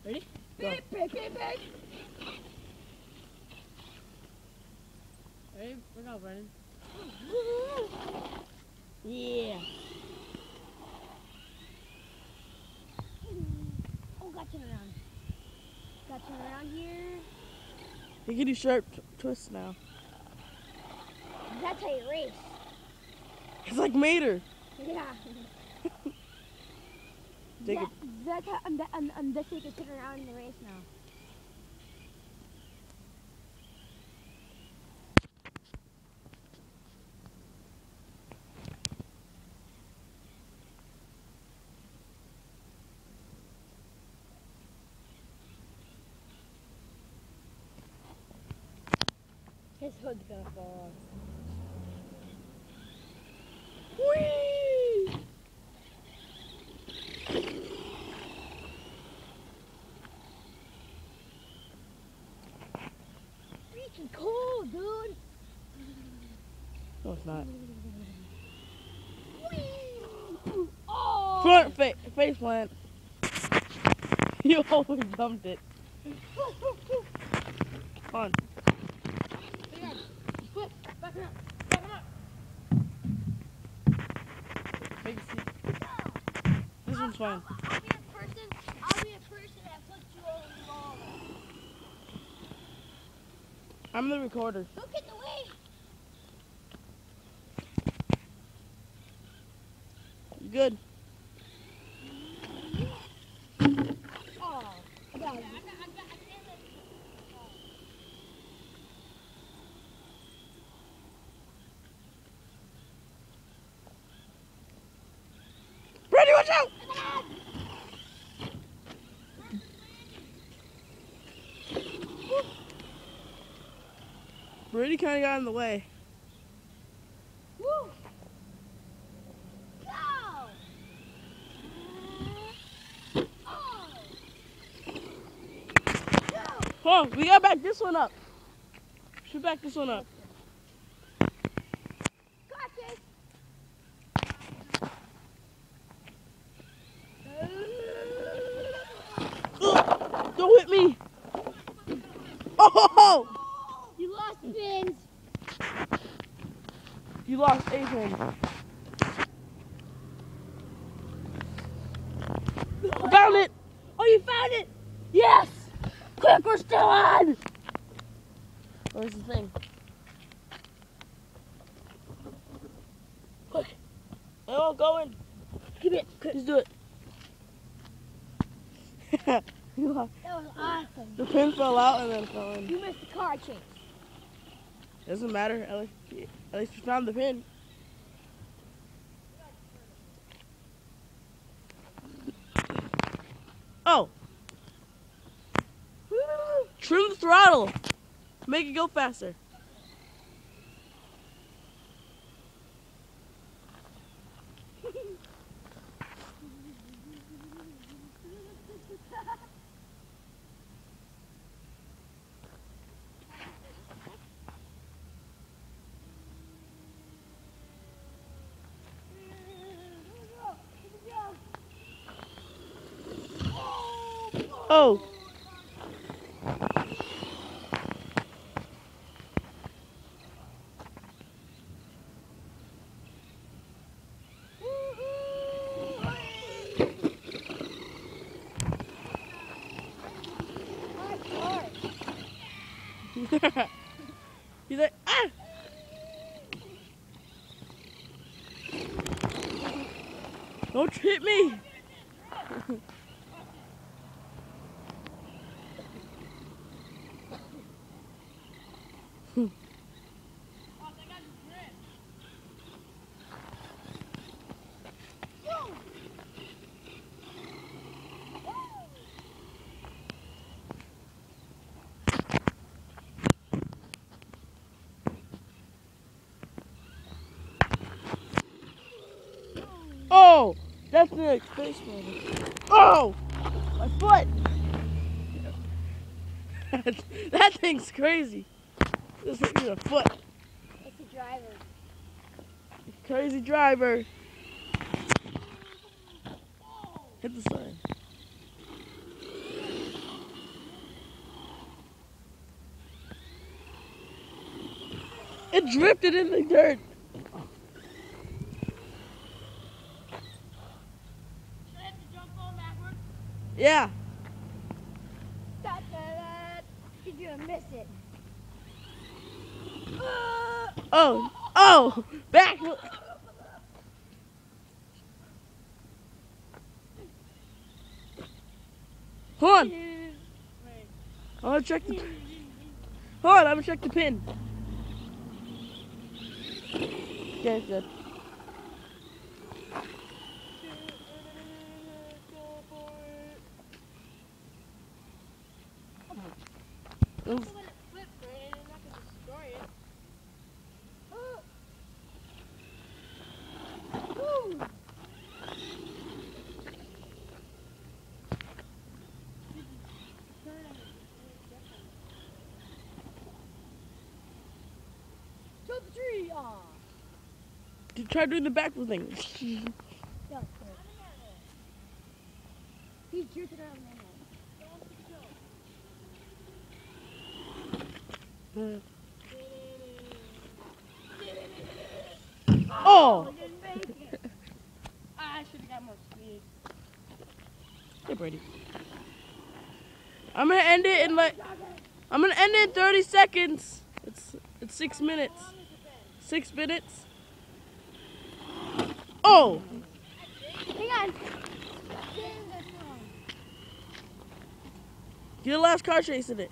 Ready? Go. Big. Ready? Look out, Brennan. Yeah. Oh, got to turn around. Got to turn around here. You can do sharp twists now. That's how you race. It's like Mater. Yeah. Take it. That's how, and this way you can turn around in the race now. His hood's gonna fall off. Whee! Freaking cold, dude. No, it's not. Whee! Oh! Front face plant. You always bumped it. Come on. Flip, back him up. Make a seat. This one's fine. I'll be a person that puts you over the wall. I'm the recorder. Don't get in the way. You good? Oh, I got it. Brady, watch out! Brady kind of got in the way. Woo! Go! Oh! Go! Come on, we gotta back this one up. Should back this one up. Got this! Ugh, don't hit me! Oh! You lost pins! You lost a pin. I found it! Oh, you found it! Yes! Quick, we're still on! Where's the thing? Quick, Oh, go in. give it. Quick. Just do it. You lost. That was awesome. The pin fell out and then fell in. You missed the car chase. Doesn't matter. At least you found the pin. Oh. Trim the throttle. Make it go faster. Oh. He's like, ah! Don't hit me! Oh! That's the space motor. Oh! My foot! That thing's crazy. Just hit me in the foot. It's the driver. Crazy driver. Hit the sign. It drifted in the dirt. Should I have to jump on backwards? Yeah. You're gonna miss it. Oh, back. Hold on. I want to check the. Hold on, I'm gonna check the pin. Okay, good. Oof. Jump the tree! Aw. Try doing the backflip thing. Yeah, he's drifting around now. Oh! I didn't make it. I should have got more speed. Hey, Brady. I'm gonna end it in like. I'm gonna end it in 30 seconds. It's 6 minutes. 6 minutes. Oh! Hang on. Get the last car chase in it.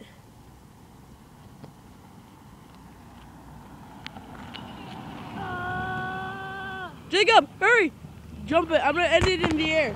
Jacob, hurry! Jump it. I'm gonna end it in the air.